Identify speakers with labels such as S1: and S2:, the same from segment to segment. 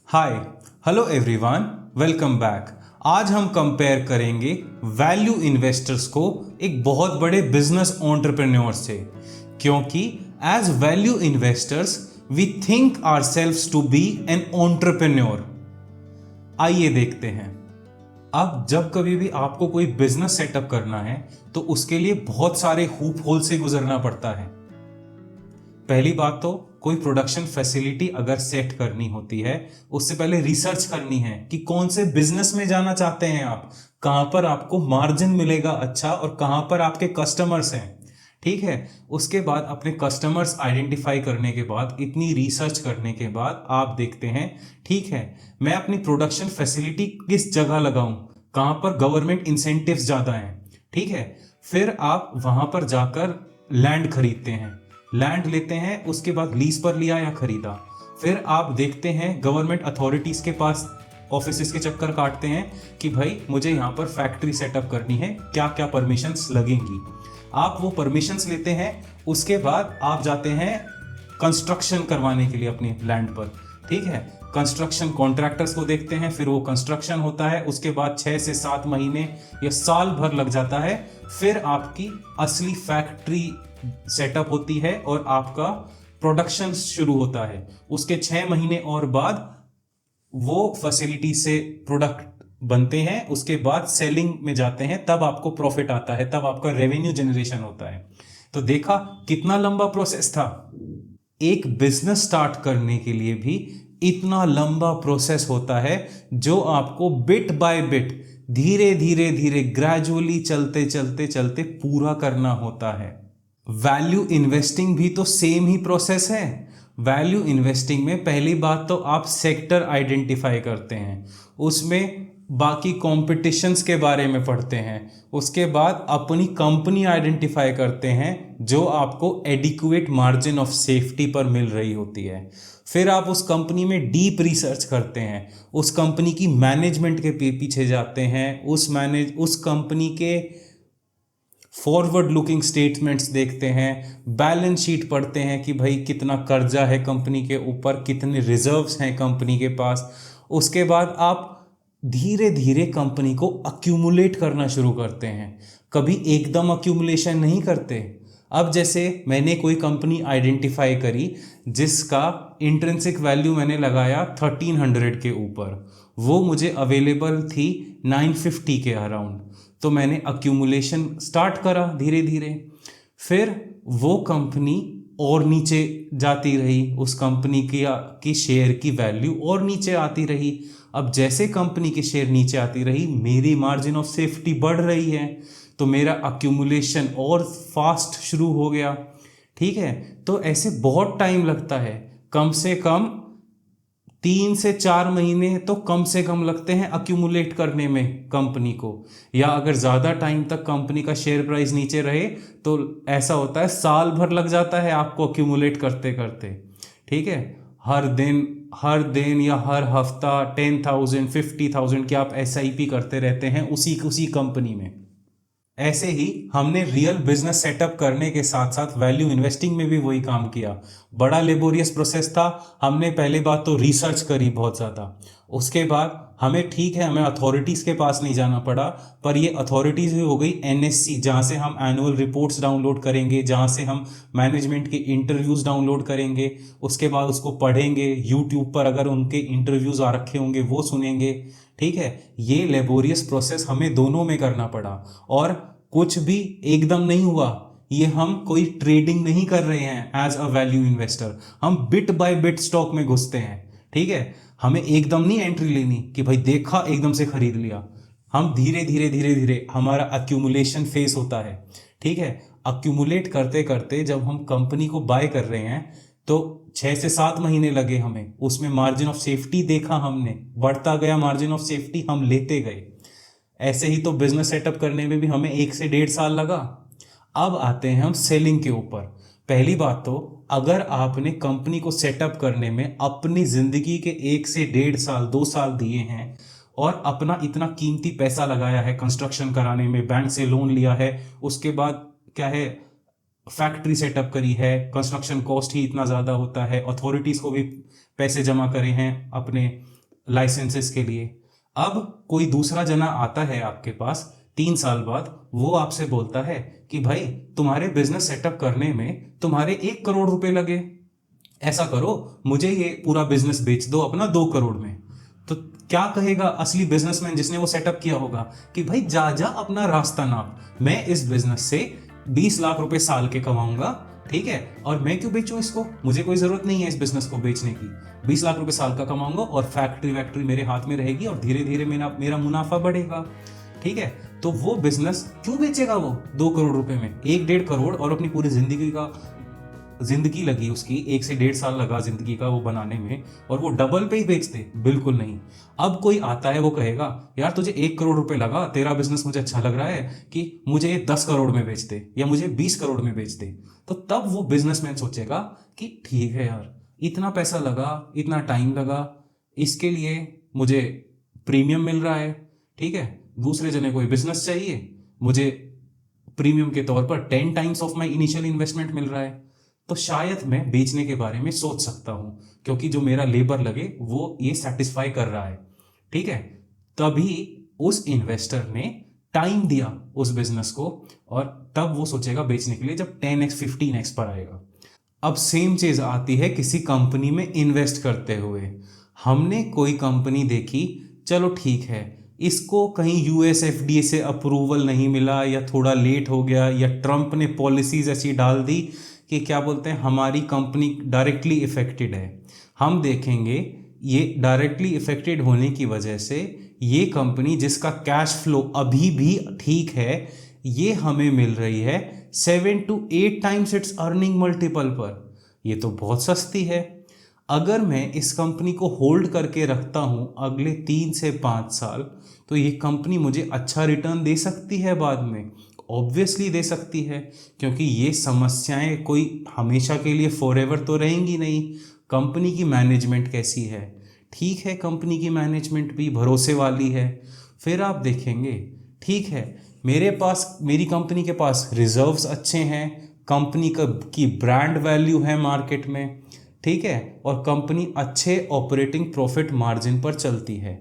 S1: हाय, hello everyone, welcome back. आज हम compare करेंगे वैल्यू इन्वेस्टर्स को एक बहुत बड़े बिजनेस एंटरप्रेन्योर से, क्योंकि as value investors we think ourselves to be an entrepreneur. आइए देखते हैं। अब जब कभी भी आपको कोई बिजनेस सेटअप करना है तो उसके लिए बहुत सारे हूप होल से गुजरना पड़ता है। पहली बात तो कोई प्रोडक्शन फैसिलिटी अगर सेट करनी होती है उससे पहले रिसर्च करनी है कि कौन से बिजनेस में जाना चाहते हैं आप, कहां पर आपको मार्जिन मिलेगा अच्छा और कहां पर आपके कस्टमर्स हैं। ठीक है, उसके बाद अपने कस्टमर्स आइडेंटिफाई करने के बाद, इतनी रिसर्च करने के बाद आप देखते हैं ठीक है मैं अपनी प्रोडक्शन फैसिलिटी किस जगह लगाऊं, कहां पर गवर्नमेंट इंसेंटिव्स ज्यादा हैं। ठीक है, फिर आप वहां पर जाकर लैंड खरीदते हैं, लैंड लेते हैं, उसके बाद लीज पर लिया या खरीदा। फिर आप देखते हैं गवर्नमेंट अथॉरिटीज के पास ऑफिस के चक्कर काटते हैं कि भाई मुझे यहाँ पर फैक्ट्री सेटअप करनी है, क्या क्या परमिशंस लगेंगी। आप वो परमिशंस लेते हैं, उसके बाद आप जाते हैं कंस्ट्रक्शन करवाने के लिए अपनी लैंड पर। ठीक है, कंस्ट्रक्शन कॉन्ट्रैक्टर्स को देखते हैं, फिर वो कंस्ट्रक्शन होता है, उसके बाद 6 से 7 महीने या साल भर लग जाता है। फिर आपकी असली फैक्ट्री सेटअप होती है और आपका प्रोडक्शन शुरू होता है। उसके 6 महीने और बाद वो फैसिलिटी से प्रोडक्ट बनते हैं, उसके बाद सेलिंग में जाते हैं, तब आपको प्रॉफिट आता है, तब आपका रेवेन्यू जनरेशन होता है। तो देखा कितना लंबा प्रोसेस था। एक बिजनेस स्टार्ट करने के लिए भी इतना लंबा प्रोसेस होता है जो आपको बिट बाय बिट, धीरे धीरे धीरे, ग्रेजुअली चलते चलते चलते पूरा करना होता है। वैल्यू इन्वेस्टिंग भी तो सेम ही प्रोसेस है। वैल्यू इन्वेस्टिंग में पहली बात तो आप सेक्टर आइडेंटिफाई करते हैं, उसमें बाकी कॉम्पिटिशन्स के बारे में पढ़ते हैं, उसके बाद अपनी कंपनी आइडेंटिफाई करते हैं जो आपको एडिक्वेट मार्जिन ऑफ सेफ्टी पर मिल रही होती है। फिर आप उस कंपनी में डीप रिसर्च करते हैं, उस कंपनी की मैनेजमेंट के पीछे जाते हैं, उस कंपनी के फॉरवर्ड लुकिंग स्टेटमेंट्स देखते हैं, बैलेंस शीट पढ़ते हैं कि भाई कितना कर्जा है कंपनी के ऊपर, कितने रिजर्व्स हैं कंपनी के पास। उसके बाद आप धीरे धीरे कंपनी को अक्यूमुलेट करना शुरू करते हैं, कभी एकदम अक्यूमुलेशन नहीं करते। अब जैसे मैंने कोई कंपनी आइडेंटिफाई करी जिसका इंट्रिंसिक वैल्यू मैंने लगाया 1300 के ऊपर, वो मुझे अवेलेबल थी 950 के अराउंड, तो मैंने अक्यूमुलेशन स्टार्ट करा धीरे धीरे। फिर वो कंपनी और नीचे जाती रही, उस कंपनी की शेयर की वैल्यू और नीचे आती रही। अब जैसे कंपनी की शेयर नीचे आती रही, मेरी मार्जिन ऑफ सेफ्टी बढ़ रही है, तो मेरा अक्यूमुलेशन और फास्ट शुरू हो गया। ठीक है, तो ऐसे बहुत टाइम लगता है, कम से कम 3 से 4 महीने तो कम से कम लगते हैं अक्यूमुलेट करने में कंपनी को। या अगर ज़्यादा टाइम तक कंपनी का शेयर प्राइस नीचे रहे तो ऐसा होता है साल भर लग जाता है आपको अक्यूमुलेट करते करते। ठीक है, हर दिन या हर हफ्ता 10,000 50,000 की आप SIP करते रहते हैं उसी कंपनी में। ऐसे ही हमने रियल बिजनेस सेटअप करने के साथ साथ वैल्यू इन्वेस्टिंग में भी वही काम किया। बड़ा लेबोरियस प्रोसेस था। हमने पहली बात तो रिसर्च करी बहुत ज़्यादा, उसके बाद हमें ठीक है हमें अथॉरिटीज़ के पास नहीं जाना पड़ा, पर ये अथॉरिटीज़ भी हो गई NSC, जहाँ से हम एनुअल रिपोर्ट्स डाउनलोड करेंगे, जहाँ से हम मैनेजमेंट के इंटरव्यूज़ डाउनलोड करेंगे, उसके बाद उसको पढ़ेंगे, यूट्यूब पर अगर उनके इंटरव्यूज़ आ रखे होंगे वो सुनेंगे। ठीक है, ये लेबोरियस प्रोसेस हमें दोनों में करना पड़ा और कुछ भी एकदम नहीं हुआ। ये हम कोई ट्रेडिंग नहीं कर रहे हैं एज अ वैल्यू इन्वेस्टर, हम बिट बाय बिट स्टॉक में घुसते हैं। ठीक है, हमें एकदम नहीं एंट्री लेनी कि भाई देखा एकदम से खरीद लिया, हम धीरे धीरे धीरे धीरे हमारा अक्यूमुलेशन फेस होता है। ठीक है, अक्यूमुलेट करते करते जब हम कंपनी को बाय कर रहे हैं तो 6 से 7 महीने लगे हमें, उसमें मार्जिन ऑफ सेफ्टी देखा हमने, बढ़ता गया मार्जिन ऑफ सेफ्टी, हम लेते गए। ऐसे ही तो बिजनेस सेटअप करने में भी हमें 1 से 1.5 साल लगा। अब आते हैं हम सेलिंग के ऊपर। पहली बात तो अगर आपने कंपनी को सेटअप करने में अपनी जिंदगी के 1 से 1.5 साल 2 साल दिए हैं और अपना इतना कीमती पैसा लगाया है कंस्ट्रक्शन कराने में, बैंक से लोन लिया है, उसके बाद क्या है फैक्ट्री सेटअप करी है, कंस्ट्रक्शन कॉस्ट ही इतना ज़्यादा होता है, अथॉरिटीज़ को भी पैसे जमा करे हैं अपने लाइसेंसेस के लिए। अब कोई दूसरा जना आता है आपके पास 3 साल बाद, वो आपसे बोलता है कि भाई तुम्हारे बिजनेस सेटअप करने में तुम्हारे 1 करोड़ रुपए लगे, ऐसा करो मुझे ये पूरा बिजनेस बेच दो अपना 2 करोड़ में। तो क्या कहेगा असली बिजनेसमैन जिसने वो सेटअप किया होगा कि भाई जा जा अपना रास्ता नाप, मैं इस बिजनेस से 20 लाख रुपए साल के कमाऊंगा, ठीक है, और मैं क्यों बेचूं इसको, मुझे कोई जरूरत नहीं है इस बिजनेस को बेचने की। 20 लाख रुपए साल का कमाऊंगा और फैक्ट्री वैक्ट्री मेरे हाथ में रहेगी और धीरे धीरे मेरा मुनाफा बढ़ेगा, ठीक है। तो वो बिजनेस क्यों बेचेगा वो 2 करोड़ रुपए में, 1-1.5 करोड़, और अपनी पूरी जिंदगी लगी उसकी, 1 से 1.5 साल लगा जिंदगी का वो बनाने में, और वो डबल पे ही बेच दे? बिल्कुल नहीं। अब कोई आता है वो कहेगा यार तुझे 1 करोड़ रुपए लगा, तेरा बिजनेस मुझे अच्छा लग रहा है कि मुझे 10 करोड़ में बेच दे या मुझे 20 करोड़ में बेच दे। तो तब वो बिजनेसमैन सोचेगा कि ठीक है यार, इतना पैसा लगा, इतना टाइम लगा, इसके लिए मुझे प्रीमियम मिल रहा है, ठीक है, दूसरे जने कोई बिजनेस चाहिए, मुझे प्रीमियम के तौर पर 10 times of my initial investment मिल रहा है, तो शायद मैं बेचने के बारे में सोच सकता हूं, क्योंकि जो मेरा लेबर लगे वो ये सेटिस्फाई कर रहा है, ठीक है। तभी उस इन्वेस्टर ने टाइम दिया उस बिजनेस को, और तब वो सोचेगा बेचने के लिए जब 10x 15x पर आएगा। अब सेम चीज आती है किसी कंपनी में इन्वेस्ट करते हुए। हमने कोई कंपनी देखी, चलो ठीक है, इसको कहीं यूएस एफडीए से अप्रूवल नहीं मिला या थोड़ा लेट हो गया, या ट्रम्प ने पॉलिसीज ऐसी डाल दी कि क्या बोलते हैं हमारी कंपनी डायरेक्टली इफेक्टेड है। हम देखेंगे ये डायरेक्टली इफेक्टेड होने की वजह से ये कंपनी जिसका कैश फ्लो अभी भी ठीक है, ये हमें मिल रही है 7 to 8 times it's earning multiple पर। ये तो बहुत सस्ती है। अगर मैं इस कंपनी को होल्ड करके रखता हूँ अगले 3 से 5 साल, तो ये कंपनी मुझे अच्छा रिटर्न दे सकती है बाद में, ऑब्वियसली दे सकती है, क्योंकि ये समस्याएं कोई हमेशा के लिए फॉरएवर तो रहेंगी नहीं। कंपनी की मैनेजमेंट कैसी है, ठीक है, कंपनी की मैनेजमेंट भी भरोसे वाली है। फिर आप देखेंगे ठीक है, मेरी कंपनी के पास रिजर्व्स अच्छे हैं, कंपनी की ब्रांड वैल्यू है मार्केट में, ठीक है, और कंपनी अच्छे ऑपरेटिंग प्रॉफिट मार्जिन पर चलती है।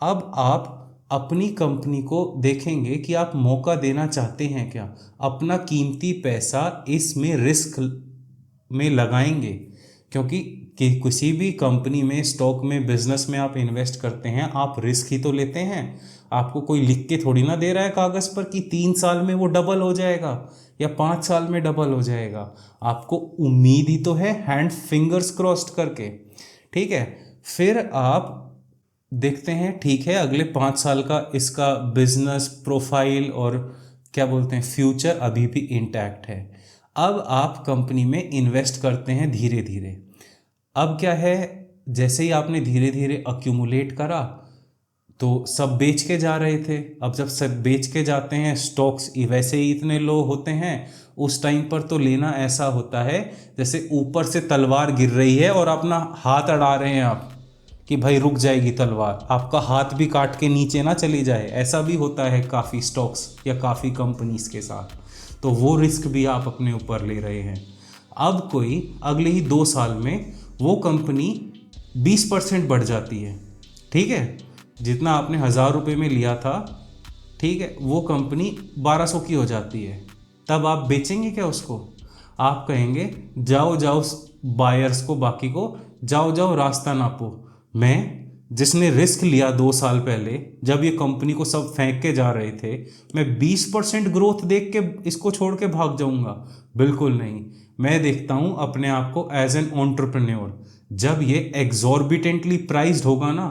S1: अब आप अपनी कंपनी को देखेंगे कि आप मौका देना चाहते हैं क्या, अपना कीमती पैसा इसमें रिस्क में लगाएंगे, क्योंकि किसी भी कंपनी में, स्टॉक में, बिजनेस में आप इन्वेस्ट करते हैं, आप रिस्क ही तो लेते हैं। आपको कोई लिख के थोड़ी ना दे रहा है कागज़ पर कि 3 साल में वो डबल हो जाएगा या 5 साल में डबल हो जाएगा। आपको उम्मीद ही तो है, हैंड फिंगर्स क्रॉस्ड करके, ठीक है। फिर आप देखते हैं ठीक है अगले 5 साल का इसका बिजनेस प्रोफाइल और क्या बोलते हैं फ्यूचर अभी भी इंटैक्ट है। अब आप कंपनी में इन्वेस्ट करते हैं धीरे धीरे। अब क्या है, जैसे ही आपने धीरे धीरे अक्यूमुलेट करा तो सब बेच के जा रहे थे। अब जब सब बेच के जाते हैं, स्टॉक्स वैसे ही इतने लो होते हैं, उस टाइम पर तो लेना ऐसा होता है जैसे ऊपर से तलवार गिर रही है और अपना हाथ अड़ा रहे हैं आप कि भाई रुक जाएगी तलवार, आपका हाथ भी काट के नीचे ना चली जाए। ऐसा भी होता है काफ़ी स्टॉक्स या काफ़ी कंपनीज के साथ, तो वो रिस्क भी आप अपने ऊपर ले रहे हैं। अब कोई अगले ही 2 साल में वो कंपनी 20% बढ़ जाती है, ठीक है, जितना आपने 1000 रुपये में लिया था, ठीक है, वो कंपनी 1200 की हो जाती है। तब आप बेचेंगे क्या उसको? आप कहेंगे जाओ जाओ बायर्स को, बाकी को, जाओ जाओ रास्ता नापो। मैं जिसने रिस्क लिया 2 साल पहले जब ये कंपनी को सब फेंक के जा रहे थे, मैं 20% ग्रोथ देख के इसको छोड़ के भाग जाऊंगा? बिल्कुल नहीं। मैं देखता हूं अपने आप को एज एन एंटरप्रेन्योर। जब ये एग्जॉर्बिटेंटली प्राइस्ड होगा ना,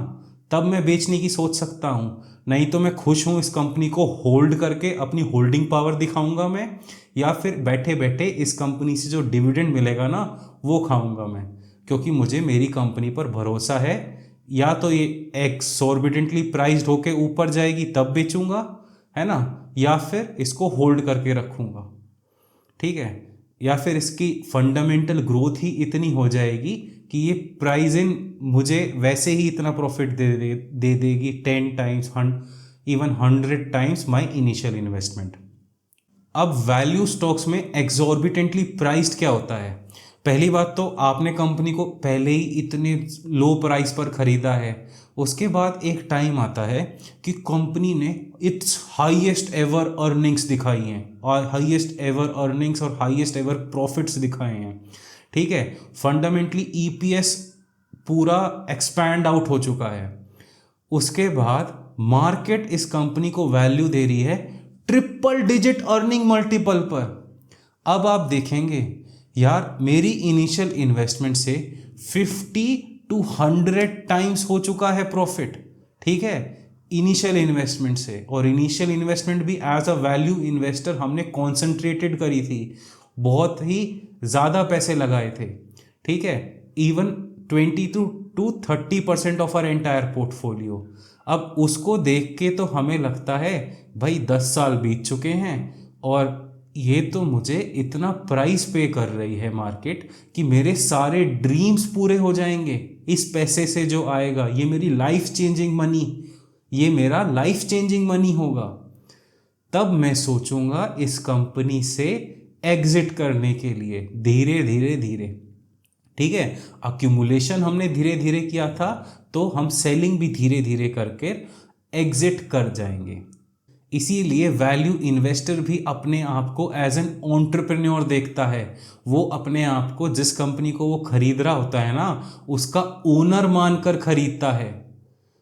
S1: तब मैं बेचने की सोच सकता हूं। नहीं तो मैं खुश हूं इस कंपनी को होल्ड करके, अपनी होल्डिंग पावर दिखाऊंगा मैं, या फिर बैठे बैठे इस कंपनी से जो डिविडेंड मिलेगा ना वो खाऊंगा मैं, क्योंकि मुझे मेरी कंपनी पर भरोसा है। या तो ये एक्सॉर्बिटेंटली प्राइस्ड होके ऊपर जाएगी तब बेचूंगा, है ना, या फिर इसको होल्ड करके रखूंगा, ठीक है, या फिर इसकी फंडामेंटल ग्रोथ ही इतनी हो जाएगी कि ये प्राइजिंग मुझे वैसे ही इतना प्रॉफिट दे देगी 10 टाइम्स, इवन 100 टाइम्स माई इनिशियल इन्वेस्टमेंट। अब वैल्यू स्टॉक्स में एग्जॉर्बिटेंटली प्राइस्ड क्या होता है? पहली बात तो आपने कंपनी को पहले ही इतने लो प्राइस पर खरीदा है, उसके बाद एक टाइम आता है कि कंपनी ने इट्स हाईएस्ट एवर अर्निंग्स दिखाई हैं और हाईएस्ट एवर अर्निंग्स और हाईएस्ट एवर प्रॉफिट्स दिखाए हैं, ठीक है। फंडामेंटली ईपीएस पूरा एक्सपैंड आउट हो चुका है। उसके बाद मार्केट इस कंपनी को वैल्यू दे रही है ट्रिपल डिजिट अर्निंग मल्टीपल पर। अब आप देखेंगे यार मेरी इनिशियल इन्वेस्टमेंट से 50 to 100 टाइम्स हो चुका है प्रॉफिट, ठीक है, इनिशियल इन्वेस्टमेंट से। और इनिशियल इन्वेस्टमेंट भी एज अ वैल्यू इन्वेस्टर हमने कॉन्सेंट्रेटेड करी थी, बहुत ही ज़्यादा पैसे लगाए थे, ठीक है, even 20 to 30% of our entire portfolio. अब उसको देख के तो हमें लगता है भाई 10 साल बीत चुके हैं और ये तो मुझे इतना प्राइस पे कर रही है मार्केट कि मेरे सारे ड्रीम्स पूरे हो जाएंगे इस पैसे से जो आएगा, ये मेरी लाइफ चेंजिंग मनी, ये मेरा लाइफ चेंजिंग मनी होगा। तब मैं सोचूंगा इस कंपनी से एग्जिट करने के लिए धीरे धीरे धीरे, ठीक है। अक्यूमुलेशन हमने धीरे धीरे किया था, तो हम सेलिंग भी धीरे धीरे करके एग्जिट कर जाएंगे। इसीलिए वैल्यू इन्वेस्टर भी अपने आप को एज एन एंटरप्रेन्योर देखता है। वो अपने आप को, जिस कंपनी को वो खरीद रहा होता है ना, उसका ओनर मानकर खरीदता है।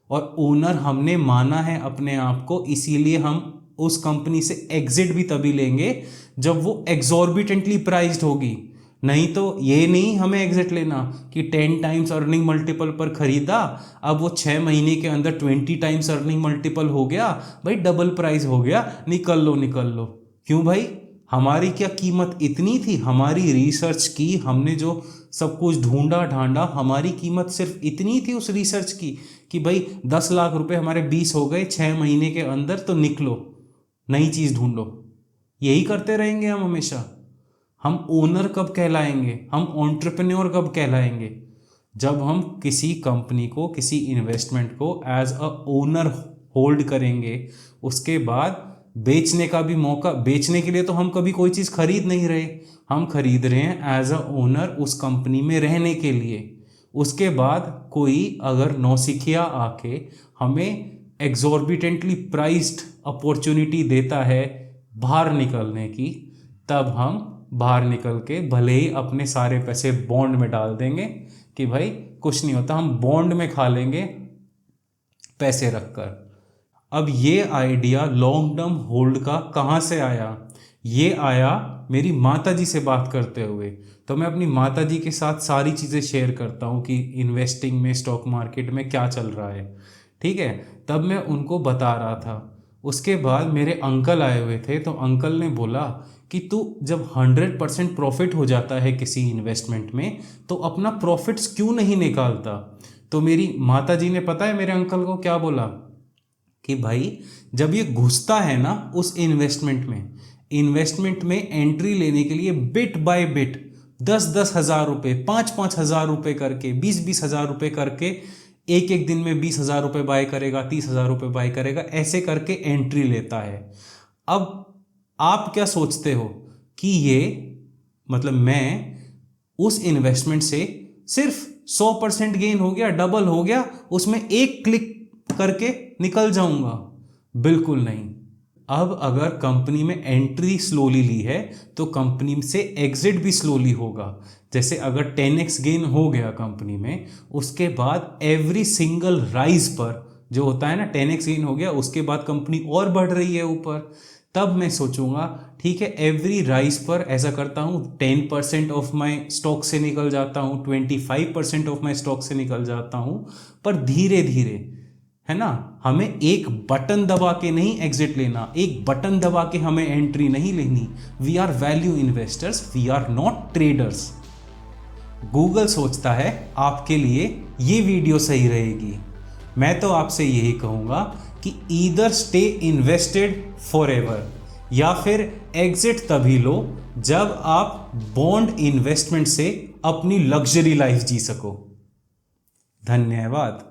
S1: और ओनर हमने माना है अपने आप को, इसीलिए हम उस कंपनी से एग्जिट भी तभी लेंगे जब वो एग्जॉर्बिटेंटली प्राइस्ड होगी। नहीं तो ये नहीं हमें एग्जिट लेना कि 10 टाइम्स अर्निंग मल्टीपल पर खरीदा, अब वो 6 महीने के अंदर 20 टाइम्स अर्निंग मल्टीपल हो गया, भाई डबल प्राइस हो गया, निकल लो निकल लो। क्यों भाई, हमारी क्या कीमत इतनी थी? हमारी रिसर्च की, हमने जो सब कुछ ढूंढा ढांडा, हमारी कीमत सिर्फ इतनी थी उस रिसर्च की कि भाई 10 लाख रुपए हमारे 20 हो गए 6 महीने के अंदर, तो निकलो नई चीज़ ढूंढो। यही करते रहेंगे हम हमेशा। हम ओनर कब कहलाएंगे, हम एंटरप्रेन्योर कब कहलाएंगे? जब हम किसी कंपनी को, किसी इन्वेस्टमेंट को एज अ ओनर होल्ड करेंगे। उसके बाद बेचने का भी मौका, बेचने के लिए तो हम कभी कोई चीज़ खरीद नहीं रहे, हम खरीद रहे हैं एज अ ओनर उस कंपनी में रहने के लिए। उसके बाद कोई अगर नौसिखिया आके हमें एग्जॉर्बिटेंटली प्राइस्ड अपॉर्चुनिटी देता है बाहर निकलने की, तब हम बाहर निकल के भले ही अपने सारे पैसे बॉन्ड में डाल देंगे कि भाई कुछ नहीं होता, हम बॉन्ड में खा लेंगे पैसे रखकर। अब ये आइडिया लॉन्ग टर्म होल्ड का कहाँ से आया? ये आया मेरी माताजी से बात करते हुए। तो मैं अपनी माताजी के साथ सारी चीज़ें शेयर करता हूँ कि इन्वेस्टिंग में, स्टॉक मार्केट में क्या चल रहा है, ठीक है। तब मैं उनको बता रहा था। उसके बाद मेरे अंकल आए हुए थे, तो अंकल ने बोला कि तू जब 100% प्रॉफिट हो जाता है किसी इन्वेस्टमेंट में, तो अपना प्रॉफिट्स क्यों नहीं निकालता? तो मेरी माताजी ने, पता है मेरे अंकल को क्या बोला कि भाई जब ये घुसता है ना उस इन्वेस्टमेंट में एंट्री लेने के लिए बिट बाय बिट 10-10 हज़ार रुपये, 5-5 हज़ार रुपये करके, 20-20 हज़ार रुपये करके, एक एक दिन में 20 हज़ार रुपये बाय करेगा, 30 हज़ार रुपये बाय करेगा, ऐसे करके एंट्री लेता है। अब आप क्या सोचते हो कि ये मतलब मैं उस इन्वेस्टमेंट से सिर्फ 100% गेन हो गया, डबल हो गया, उसमें एक क्लिक करके निकल जाऊंगा? बिल्कुल नहीं। अब अगर कंपनी में एंट्री स्लोली ली है तो कंपनी से एग्जिट भी स्लोली होगा। जैसे अगर 10x गेन हो गया कंपनी में, उसके बाद एवरी सिंगल राइज पर जो होता है ना, 10x गेन हो गया, उसके बाद कंपनी और बढ़ रही है ऊपर, तब मैं सोचूंगा ठीक है एवरी राइज पर ऐसा करता हूँ 10% ऑफ माई स्टॉक से निकल जाता हूँ, 25% ऑफ माई स्टॉक से निकल जाता हूँ, पर धीरे धीरे, है ना। हमें एक बटन दबा के नहीं एग्जिट लेना, एक बटन दबा के हमें एंट्री नहीं लेनी। We are value investors, we are not traders. Google सोचता है आपके लिए ये वीडियो सही रहेगी। मैं तो आपसे यही कहूँगा कि either stay invested for ever, या फिर एग्जिट तभी लो जब आप बॉन्ड इन्वेस्टमेंट से अपनी लग्जरी लाइफ जी सको। धन्यवाद।